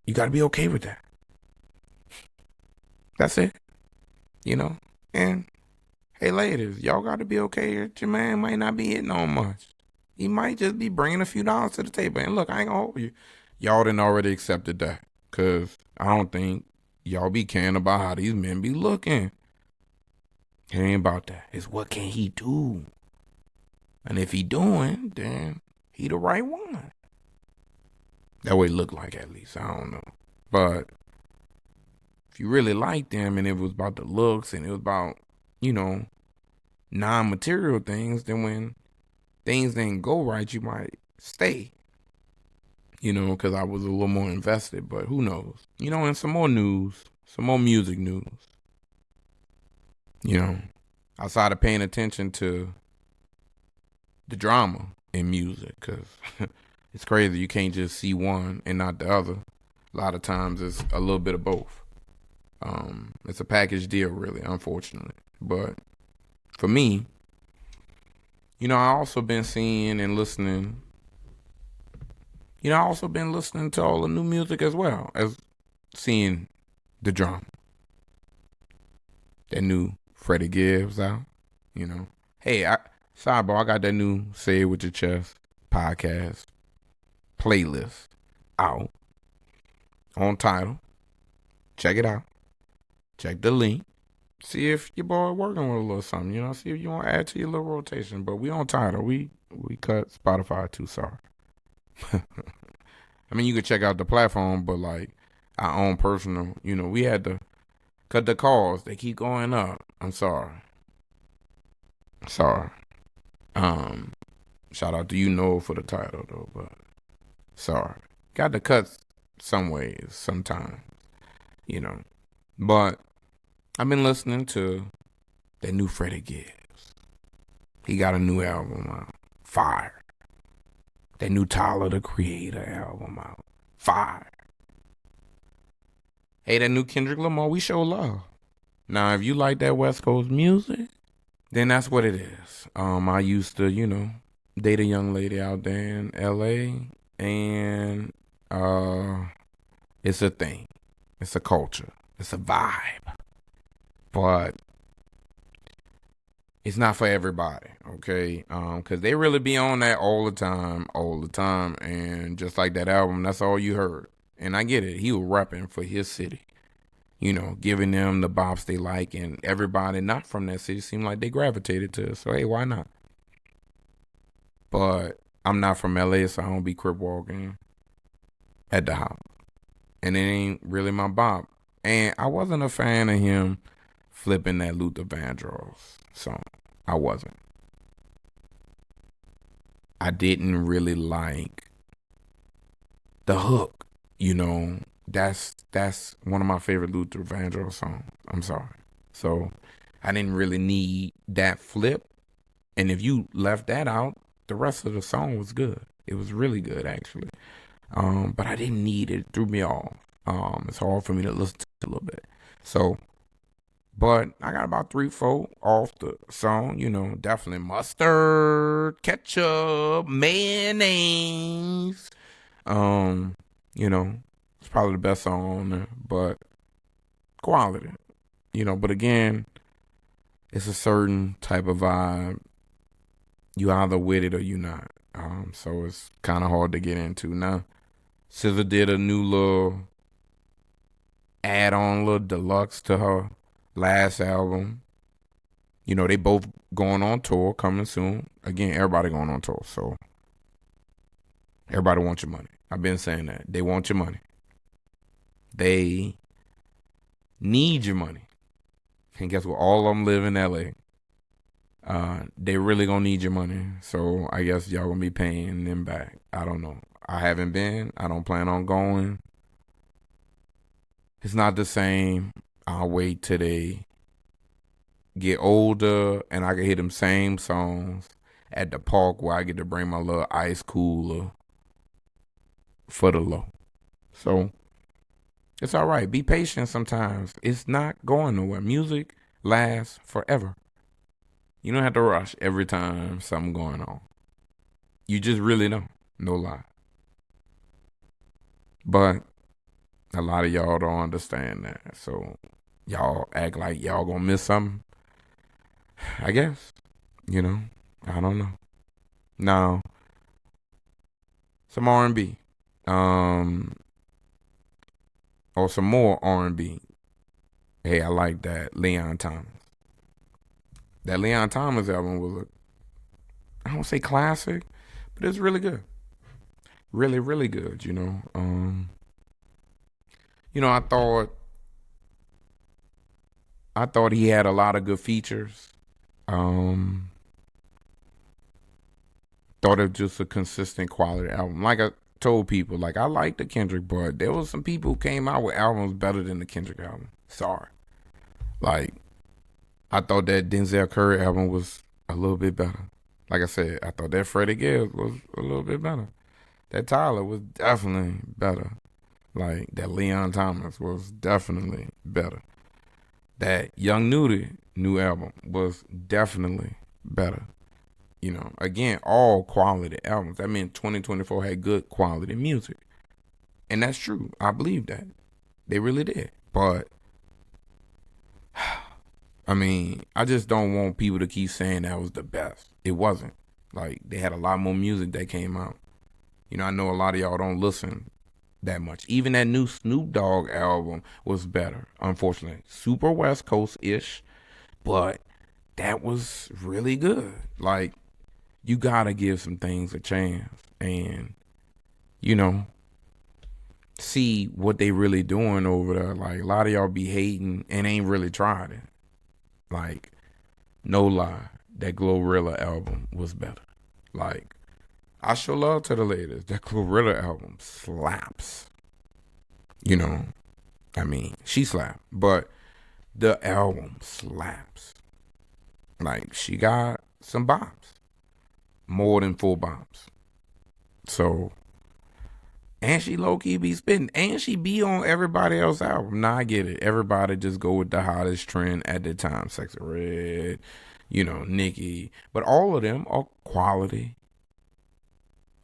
you got to be okay with that. That's it. And Hey, ladies, y'all got to be okay here. Your man might not be hitting on much. He might just be bringing a few dollars to the table. And look, I ain't gonna hold you. Y'all done already accepted that. Because I don't think y'all be caring about how these men be looking. It ain't about that. It's what can he do? And if he doing, then he the right one. That way it look like, at least. I don't know. But if you really like them and it was about the looks and it was about, you know, non-material things, then when things didn't go right, you might stay. You know, because I was a little more invested, but who knows? You know, and some more news, some more music news. You know, outside of paying attention to the drama in music, because it's crazy. You can't just see one and not the other. A lot of times it's a little bit of both. It's a package deal, really, unfortunately. But for me, you know, I also been seeing and listening. You know, I also been listening to all the new music as well as seeing the drama. That new Freddie Gibbs out, you know. Hey, sidebar, I got that new Say It With Your Chest podcast playlist out on Tidal. Check it out. Check the link. See if your boy working with a little something, you know. See if you want to add to your little rotation. But we on Tidal. We cut Spotify too. Sorry. I mean, you could check out the platform, but like our own personal, you know, we had to cut the calls. They keep going up. I'm sorry. Sorry. Shout out to you, Noah, for the title though, but sorry. Got to cut some ways sometimes, you know. But I've been listening to that new Freddie Gibbs. He got a new album out. Fire. That new Tyler the Creator album out. Fire. Hey, that new Kendrick Lamar, we show love. Now, if you like that West Coast music, then that's what it is. I used to, you know, date a young lady out there in LA, and it's a thing. It's a culture. It's a vibe. But it's not for everybody, okay? Because they really be on that all the time. And just like that album, that's all you heard. And I get it. He was rapping for his city, you know, giving them the bops they like. And everybody not from that city seemed like they gravitated to it. So, hey, why not? But I'm not from LA, so I don't be crip walking at the house. And it ain't really my bop. And I wasn't a fan of him flipping that Luther Vandross song. I wasn't. I didn't really like the hook. You know, that's one of my favorite Luther Vandross songs. I'm sorry. So I didn't really need that flip. And if you left that out, the rest of the song was good. It was really good, actually. But I didn't need it. It threw me off. It's hard for me to listen to it a little bit. So, but I got about 3-4 off the song. You know, definitely mustard, ketchup, mayonnaise. You know, it's probably the best song on there, but quality. You know, but again, it's a certain type of vibe. You either with it or you not. So it's kind of hard to get into. Now, SZA did a new little add-on, little deluxe to her last album. You know, they both going on tour, coming soon. Again, everybody going on tour, so everybody wants your money. I've been saying that. They want your money. They need your money. And guess what? All of them live in LA. They really gonna need your money. So I guess y'all gonna be paying them back. I don't know. I haven't been. I don't plan on going. It's not the same. I'll wait till they get older and I can hear them same songs at the park where I get to bring my little ice cooler for the low. So it's all right. Be patient sometimes. It's not going nowhere. Music lasts forever. You don't have to rush every time something going on. You just really don't. No lie. But a lot of y'all don't understand that. So y'all act like y'all gonna miss something. I guess, you know, I don't know. Now, some R&B, um, or some more R&B. Hey, I like that Leon Thomas. That Leon Thomas album was I don't say classic, but it's really good. Really, really good. I thought he had a lot of good features. Um, thought it was just a consistent quality album. Like I told people, like I like the Kendrick, but there was some people who came out with albums better than the Kendrick album. Sorry. Like I thought that Denzel Curry album was a little bit better. Like I said, I thought that Freddie Gibbs was a little bit better. That Tyler was definitely better. Like that Leon Thomas was definitely better. That Young Nudy new album was definitely better. Again, all quality albums. That meant 2024 had good quality music. And that's true. I believe that. They really did. But, I mean, I just don't want people to keep saying that was the best. It wasn't. Like, they had a lot more music that came out. I know a lot of y'all don't listen that much. Even that new Snoop Dogg album was better, unfortunately. Super West Coast-ish, but that was really good. Like, you gotta give some things a chance and, see what they really doing over there. Like, a lot of y'all be hating and ain't really tried it. Like, no lie, that Glorilla album was better. Like, I show love to the ladies. That Glorilla album slaps. She slapped, but the album slaps. Like, she got some bops, more than 4 bops. So, and she low key be spitting, and she be on everybody else's album. Now I get it. Everybody just go with the hottest trend at the time. Sexy Red, Nicki, but all of them are quality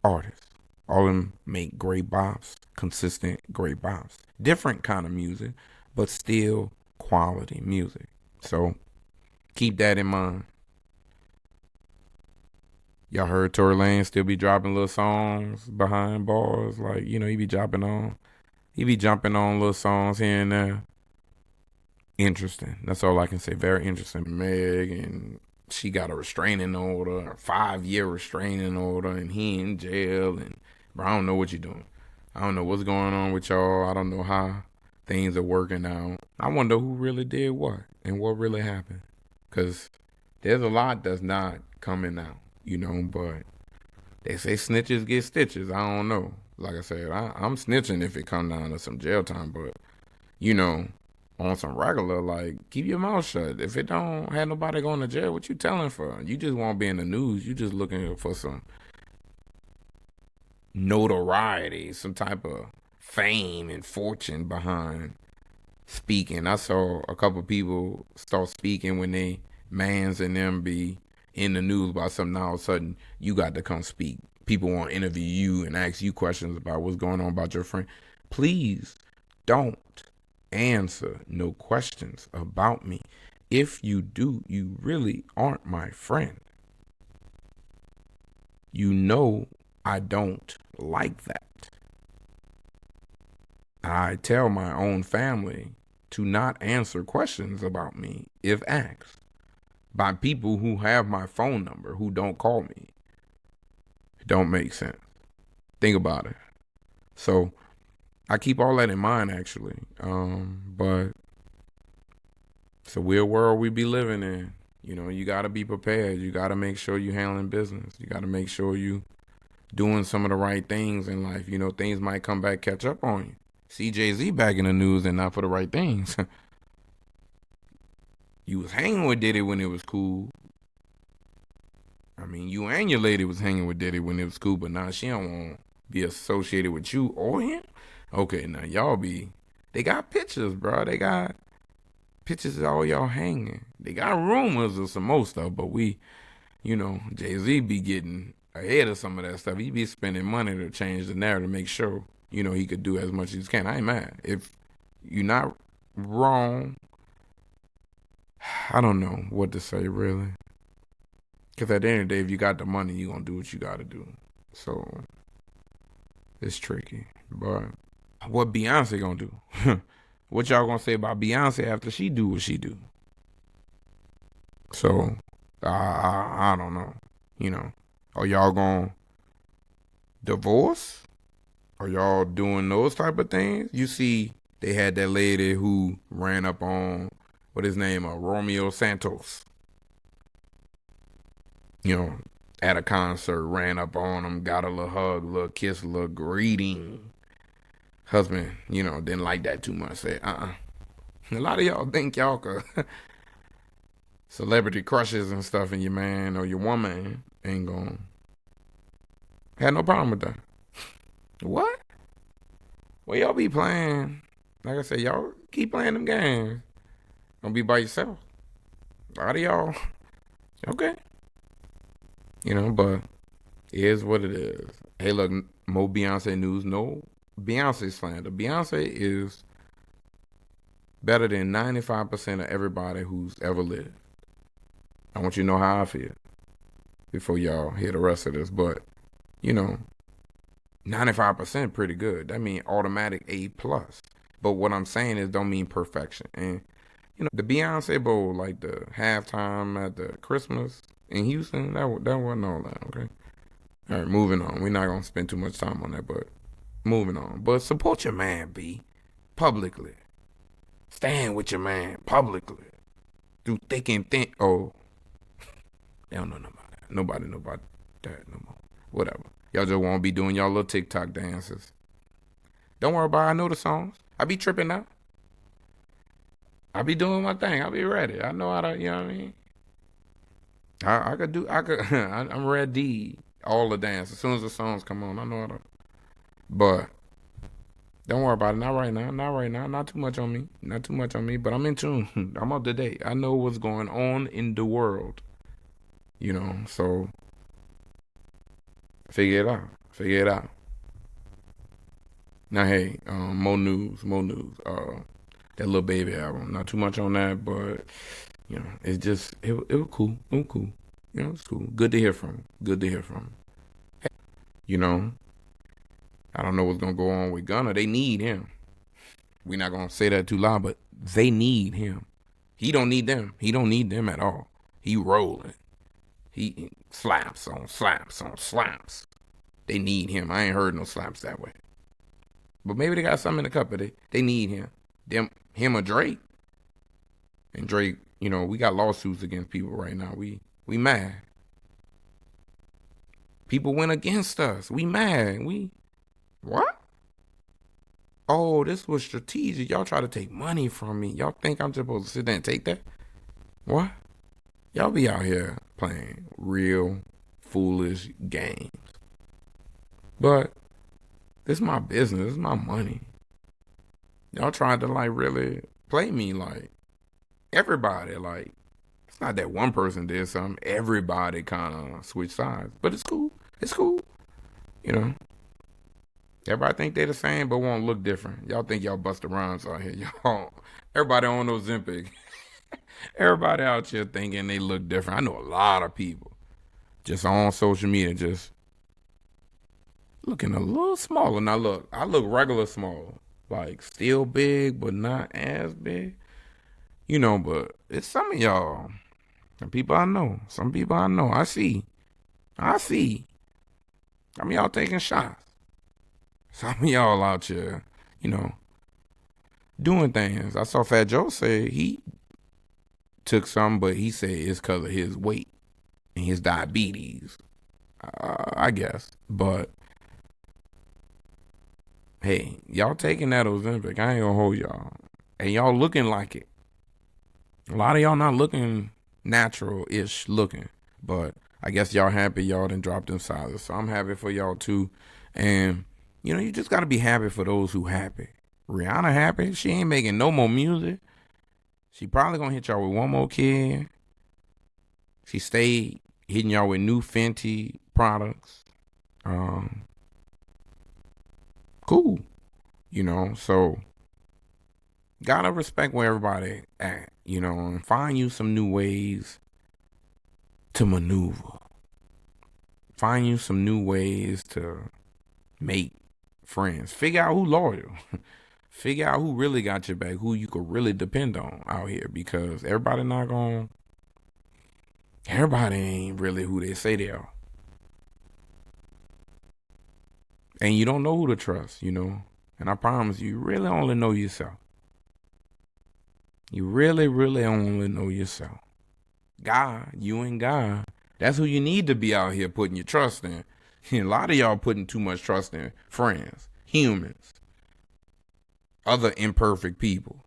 artists. All of them make great bops, consistent great bops. Different kind of music, but still quality music. So keep that in mind. Y'all heard Tory Lanez still be dropping little songs behind bars. Like, he be jumping on little songs here and there. Interesting. That's all I can say. Very interesting. Meg, and she got a restraining order, a 5-year restraining order, and he in jail. And bro, I don't know what you're doing. I don't know what's going on with y'all. I don't know how things are working out. I wonder who really did what and what really happened. Because there's a lot that's not coming out, but they say snitches get stitches. I don't know. Like I said, I'm snitching if it come down to some jail time, but, on some regular, like, keep your mouth shut. If it don't have nobody going to jail, what you telling for? You just won't be in the news. You just looking for some notoriety, some type of fame and fortune behind speaking. I saw a couple people start speaking when they mans and them be in the news about something. All of a sudden, you got to come speak. People want to interview you and ask you questions about what's going on about your friend. Please don't answer no questions about me. If you do, you really aren't my friend. I don't like that. I tell my own family to not answer questions about me if asked by people who have my phone number who don't call me. It don't make sense. Think about it. So I keep all that in mind, actually. But it's a weird world we be living in. You got to be prepared. You got to make sure you handling business. You got to make sure you doing some of the right things in life. Things might come back, catch up on you. See Jay-Z back in the news and not for the right things. You was hanging with Diddy when it was cool. I mean, you and your lady was hanging with Diddy when it was cool, but now she don't want to be associated with you or him. Okay, now they got pictures, bro. They got pictures of all y'all hanging. They got rumors of some more stuff, but Jay-Z be getting ahead of some of that stuff. He be spending money to change the narrative, make sure, he could do as much as he can. I ain't mad. If you're not wrong, I don't know what to say, really. Because at the end of the day, if you got the money, you're going to do what you got to do. So it's tricky. But what Beyonce going to do? What y'all going to say about Beyonce after she do what she do? So I don't know. You know, are y'all going to divorce? Are y'all doing those type of things? You see, they had that lady who ran up on, what his name, Romeo Santos. You know, at a concert, ran up on him, got a little hug, a little kiss, a little greeting. Husband, you know, didn't like that too much. Said, A lot of y'all think y'all could celebrity crushes and stuff, and your man or your woman ain't gonna had no problem with that. What? Well, y'all be playing. Like I said, y'all keep playing them games. Don't be by yourself. A lot of y'all, okay. You know, but it is what it is. Hey, look, more Beyonce news. No Beyonce slander. Beyonce is better than 95% of everybody who's ever lived. I want you to know how I feel before y'all hear the rest of this. But, you know, 95% pretty good. That means automatic A plus. But what I'm saying is don't mean perfection. And, you know, the Beyonce Bowl, like the halftime at the Christmas in Houston, that wasn't all that, okay? All right, moving on. We're not going to spend too much time on that, but moving on. But support your man, B, publicly. Stand with your man publicly. Through thick and thin. Oh, they don't know nothing about that. Nobody know about that no more. Whatever. Y'all just won't be doing y'all little TikTok dances. Don't worry about it. I know the songs. I be tripping out. I be doing my thing. I be ready. I know how to, you know what I mean? I'm ready. All the dance. As soon as the songs come on, I know how to. But don't worry about it. Not right now. Not right now. Not too much on me. Not too much on me. But I'm in tune. I'm up to date. I know what's going on in the world. You know, so figure it out. Figure it out. Now, hey, more news. That Lil Baby album. Not too much on that, but you know, it's just it was cool. It was cool. You know, it's cool. Good to hear from him. Good to hear from him. Hey, you know, I don't know what's gonna go on with Gunna. They need him. We're not gonna say that too loud, but they need him. He don't need them. He don't need them at all. He rolling. He slaps on slaps on slaps. They need him. I ain't heard no slaps that way. But maybe they got something in the cup, but they need him. Him or Drake. And Drake, you know, we got lawsuits against people right now. We mad. People went against us. We mad. What? Oh, this was strategic. Y'all try to take money from me. Y'all think I'm supposed to sit there and take that? What? Y'all be out here playing real foolish games. But this is my business. This is my money. Y'all tried to like really play me like everybody. Like it's not that one person did something. Everybody kind of switched sides. But it's cool. It's cool. You know. Everybody think they the same, but won't look different. Y'all think y'all Busta Rhymes out here. Y'all, everybody on Ozempic. Everybody out here thinking they look different. I know a lot of people just on social media just looking a little smaller. Now look, I look regular small. Like still big, but not as big. You know, but it's some of y'all. Some people I know. Some people I know. I see. Some of y'all taking shots. Some of y'all out here, you know, doing things. I saw Fat Joe say he took some, but he said it's because of his weight and his diabetes. I guess. But, hey, y'all taking that Ozempic. I ain't gonna hold y'all. And y'all looking like it. A lot of y'all not looking natural-ish looking. But I guess y'all happy y'all done dropped them sizes. So I'm happy for y'all too. And you know, you just gotta be happy for those who happy. Rihanna happy. She ain't making no more music. She probably gonna hit y'all with one more kid. She stayed hitting y'all with new Fenty products. Cool. You know, so gotta respect where everybody at, you know, and find you some new ways to maneuver. Find you some new ways to make friends. Figure out who loyal. Figure out who really got your back, who you could really depend on out here, because everybody ain't really who they say they are. And you don't know who to trust, And I promise you really only know yourself. You really, really only know yourself. God, you and God. That's who you need to be out here putting your trust in. A lot of y'all putting too much trust in friends, humans, other imperfect people,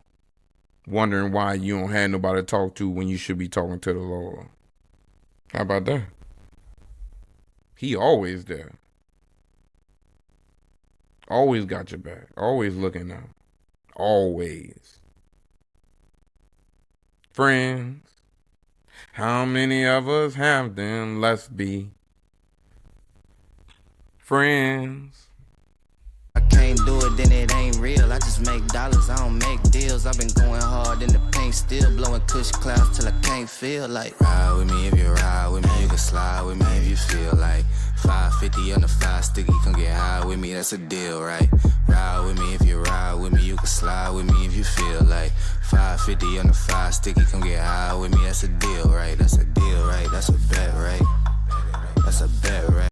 wondering why you don't have nobody to talk to when you should be talking to the Lord. How about that? He always there. Always got your back. Always looking out. Always. Friends. How many of us have them? Let's be friends. I can't do it, then it ain't real. I just make dollars, I don't make deals. I've been going hard in the paint, still blowing kush clouds till I can't feel like. Ride with me if you ride with me, you can slide with me if you feel like. 550 on the 5 sticky, come get high with me, that's a deal, right? Ride with me if you ride with me, you can slide with me if you feel like. 550 on the 5 sticky, come get high with me, that's a deal, right? That's a deal, right? That's a bet, right? That's a bet, right?